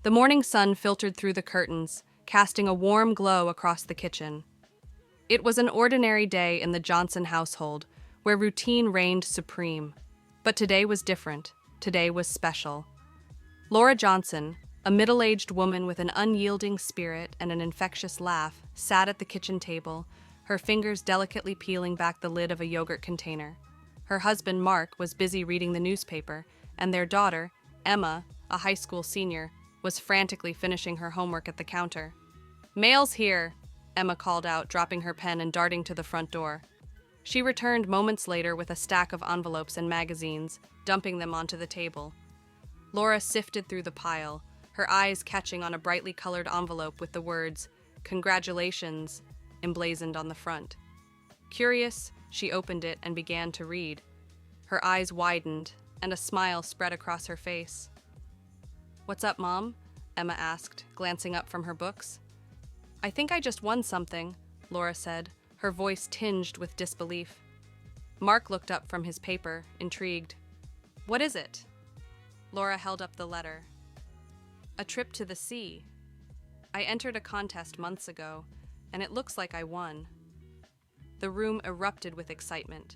The morning sun filtered through the curtains, casting a warm glow across the kitchen. It was an ordinary day in the Johnson household, where routine reigned supreme. But today was different. Today was special. Laura Johnson, a middle-aged woman with an unyielding spirit and an infectious laugh, sat at the kitchen table, her fingers delicately peeling back the lid of a yogurt container. Her husband, Mark, was busy reading the newspaper, and their daughter, Emma, a high school senior, was frantically finishing her homework at the counter. "Mail's here," Emma called out, dropping her pen and darting to the front door. She returned moments later with a stack of envelopes and magazines, dumping them onto the table. Laura sifted through the pile, her eyes catching on a brightly colored envelope with the words, "Congratulations," emblazoned on the front. Curious, she opened it and began to read. Her eyes widened, and a smile spread across her face. "What's up, Mom?" Emma asked, glancing up from her books. "I think I just won something," Laura said, her voice tinged with disbelief. Mark looked up from his paper, intrigued. "What is it?" Laura held up the letter. "A trip to the sea. I entered a contest months ago, and it looks like I won." The room erupted with excitement.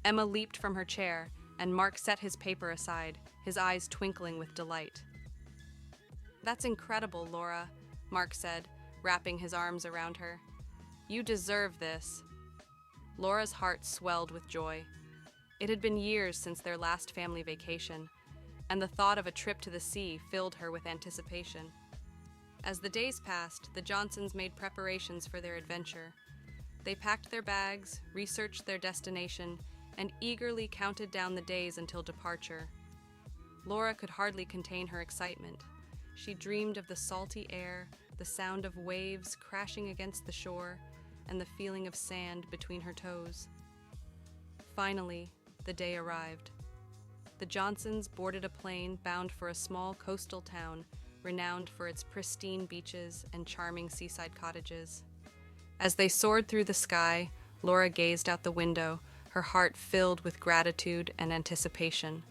Emma leaped from her chair, and Mark set his paper aside, his eyes twinkling with delight. "That's incredible, Laura," Mark said, wrapping his arms around her. "You deserve this." Laura's heart swelled with joy. It had been years since their last family vacation, and the thought of a trip to the sea filled her with anticipation. As the days passed, the Johnsons made preparations for their adventure. They packed their bags, researched their destination, and eagerly counted down the days until departure. Laura could hardly contain her excitement. She dreamed of the salty air, the sound of waves crashing against the shore, and the feeling of sand between her toes. Finally, the day arrived. The Johnsons boarded a plane bound for a small coastal town renowned for its pristine beaches and charming seaside cottages. As they soared through the sky, Laura gazed out the window, her heart filled with gratitude and anticipation.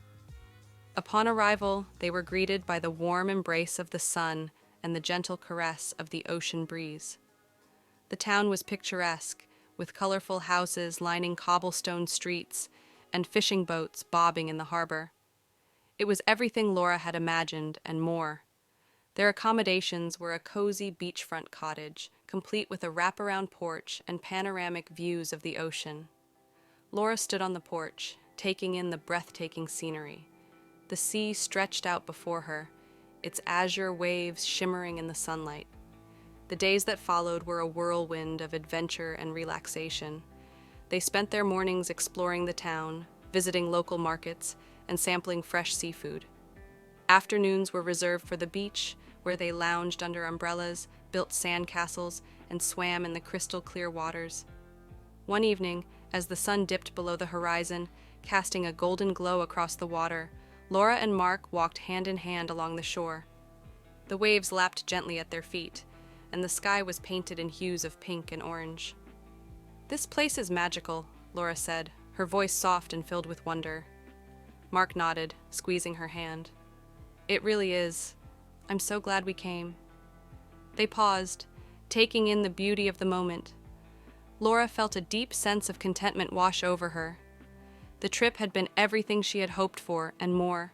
Upon arrival, they were greeted by the warm embrace of the sun and the gentle caress of the ocean breeze. The town was picturesque, with colorful houses lining cobblestone streets and fishing boats bobbing in the harbor. It was everything Laura had imagined and more. Their accommodations were a cozy beachfront cottage, complete with a wraparound porch and panoramic views of the ocean. Laura stood on the porch, taking in the breathtaking scenery. The sea stretched out before her, its azure waves shimmering in the sunlight. The days that followed were a whirlwind of adventure and relaxation. They spent their mornings exploring the town, visiting local markets, and sampling fresh seafood. Afternoons were reserved for the beach, where they lounged under umbrellas, built sandcastles, and swam in the crystal-clear waters. One evening, as the sun dipped below the horizon, casting a golden glow across the water, Laura and Mark walked hand in hand along the shore. The waves lapped gently at their feet, and the sky was painted in hues of pink and orange. "This place is magical," Laura said, her voice soft and filled with wonder. Mark nodded, squeezing her hand. "It really is. I'm so glad we came." They paused, taking in the beauty of the moment. Laura felt a deep sense of contentment wash over her. The trip had been everything she had hoped for and more.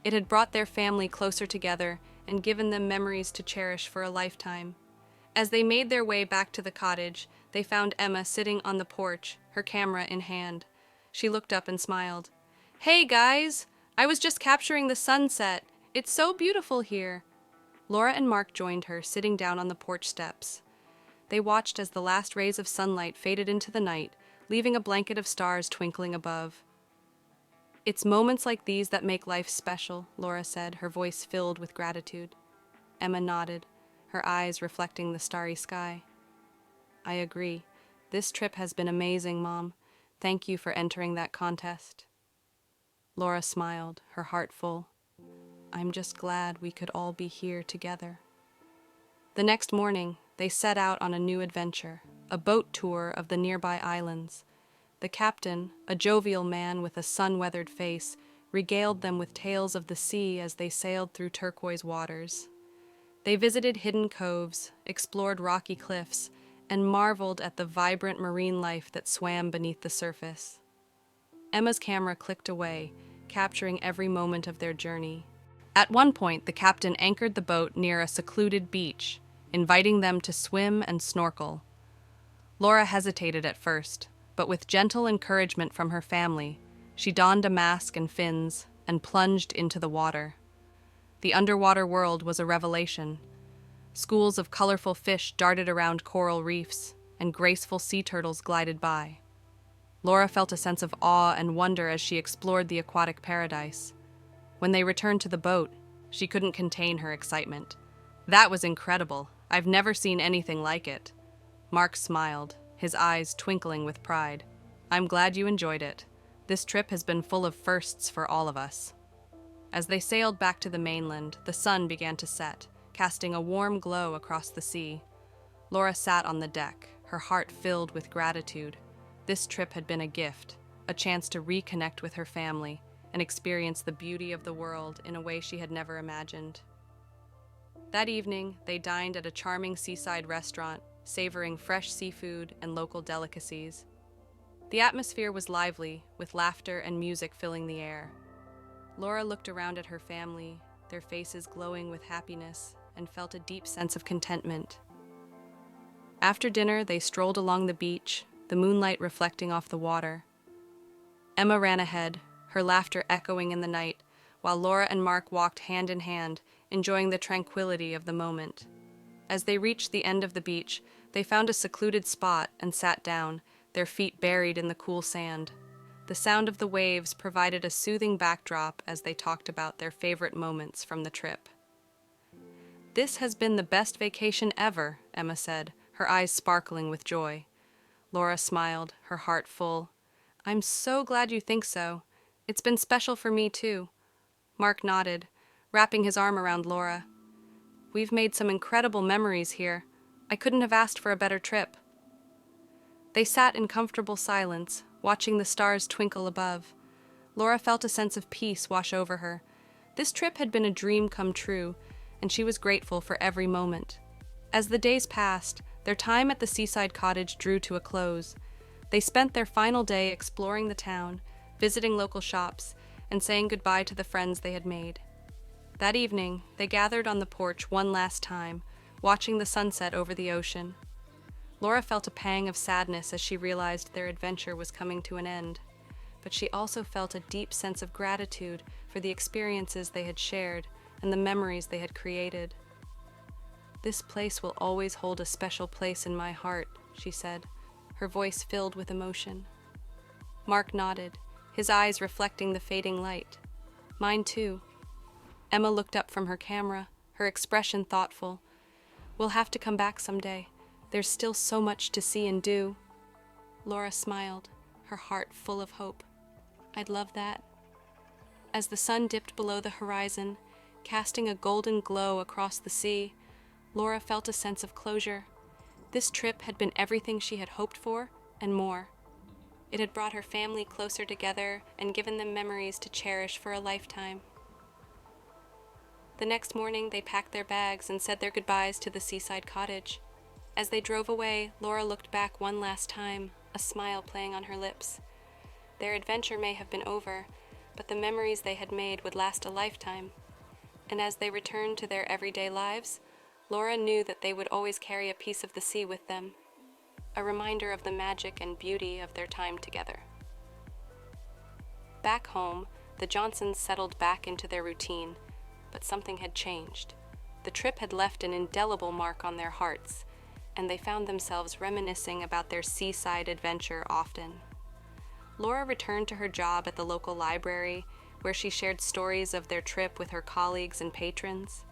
It had brought their family closer together and given them memories to cherish for a lifetime. As they made their way back to the cottage, they found Emma sitting on the porch, her camera in hand. She looked up and smiled. "Hey, guys! I was just capturing the sunset. It's so beautiful here." Laura and Mark joined her, sitting down on the porch steps. They watched as the last rays of sunlight faded into the night, leaving a blanket of stars twinkling above. "It's moments like these that make life special," Laura said, her voice filled with gratitude. Emma nodded, her eyes reflecting the starry sky. "I agree. This trip has been amazing, Mom. Thank you for entering that contest." Laura smiled, her heart full. "I'm just glad we could all be here together." The next morning, they set out on a new adventure, a boat tour of the nearby islands. The captain, a jovial man with a sun-weathered face, regaled them with tales of the sea as they sailed through turquoise waters. They visited hidden coves, explored rocky cliffs, and marveled at the vibrant marine life that swam beneath the surface. Emma's camera clicked away, capturing every moment of their journey. At one point, the captain anchored the boat near a secluded beach, inviting them to swim and snorkel. Laura hesitated at first, but with gentle encouragement from her family, she donned a mask and fins and plunged into the water. The underwater world was a revelation. Schools of colorful fish darted around coral reefs, and graceful sea turtles glided by. Laura felt a sense of awe and wonder as she explored the aquatic paradise. When they returned to the boat, she couldn't contain her excitement. "That was incredible. I've never seen anything like it." Mark smiled, his eyes twinkling with pride. "I'm glad you enjoyed it. This trip has been full of firsts for all of us." As they sailed back to the mainland, the sun began to set, casting a warm glow across the sea. Laura sat on the deck, her heart filled with gratitude. This trip had been a gift, a chance to reconnect with her family and experience the beauty of the world in a way she had never imagined. That evening, they dined at a charming seaside restaurant, savoring fresh seafood and local delicacies. The atmosphere was lively, with laughter and music filling the air. Laura looked around at her family, their faces glowing with happiness, and felt a deep sense of contentment. After dinner, they strolled along the beach, the moonlight reflecting off the water. Emma ran ahead, her laughter echoing in the night, while Laura and Mark walked hand in hand, enjoying the tranquility of the moment. As they reached the end of the beach, they found a secluded spot and sat down, their feet buried in the cool sand. The sound of the waves provided a soothing backdrop as they talked about their favorite moments from the trip. "This has been the best vacation ever," Emma said, her eyes sparkling with joy. Laura smiled, her heart full. "I'm so glad you think so. It's been special for me, too." Mark nodded, wrapping his arm around Laura. "We've made some incredible memories here. I couldn't have asked for a better trip." They sat in comfortable silence, watching the stars twinkle above. Laura felt a sense of peace wash over her. This trip had been a dream come true, and she was grateful for every moment. As the days passed, their time at the seaside cottage drew to a close. They spent their final day exploring the town, visiting local shops, and saying goodbye to the friends they had made. That evening, they gathered on the porch one last time, watching the sunset over the ocean. Laura felt a pang of sadness as she realized their adventure was coming to an end, but she also felt a deep sense of gratitude for the experiences they had shared and the memories they had created. "This place will always hold a special place in my heart," she said, her voice filled with emotion. Mark nodded, his eyes reflecting the fading light. "Mine too." Emma looked up from her camera, her expression thoughtful. "We'll have to come back someday. There's still so much to see and do." Laura smiled, her heart full of hope. "I'd love that." As the sun dipped below the horizon, casting a golden glow across the sea, Laura felt a sense of closure. This trip had been everything she had hoped for, and more. It had brought her family closer together and given them memories to cherish for a lifetime. The next morning, they packed their bags and said their goodbyes to the seaside cottage. As they drove away, Laura looked back one last time, a smile playing on her lips. Their adventure may have been over, but the memories they had made would last a lifetime. And as they returned to their everyday lives, Laura knew that they would always carry a piece of the sea with them, a reminder of the magic and beauty of their time together. Back home, the Johnsons settled back into their routine, but something had changed. The trip had left an indelible mark on their hearts, and they found themselves reminiscing about their seaside adventure often. Laura returned to her job at the local library, where she shared stories of their trip with her colleagues and patrons.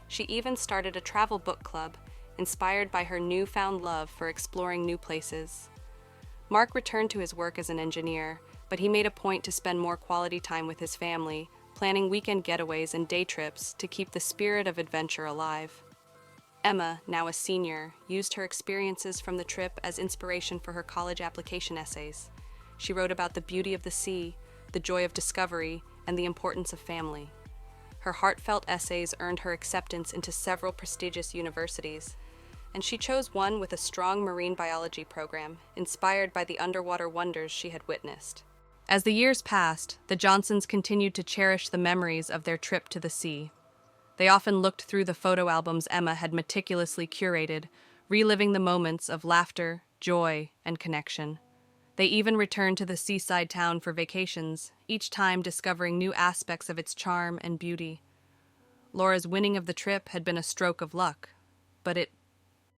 She even started a travel book club, inspired by her newfound love for exploring new places. Mark returned to his work as an engineer, but he made a point to spend more quality time with his family, planning weekend getaways and day trips to keep the spirit of adventure alive. Emma, now a senior, used her experiences from the trip as inspiration for her college application essays. She wrote about the beauty of the sea, the joy of discovery, and the importance of family. Her heartfelt essays earned her acceptance into several prestigious universities, and she chose one with a strong marine biology program, inspired by the underwater wonders she had witnessed. As the years passed, the Johnsons continued to cherish the memories of their trip to the sea. They often looked through the photo albums Emma had meticulously curated, reliving the moments of laughter, joy, and connection. They even returned to the seaside town for vacations, each time discovering new aspects of its charm and beauty. Laura's winning of the trip had been a stroke of luck, but it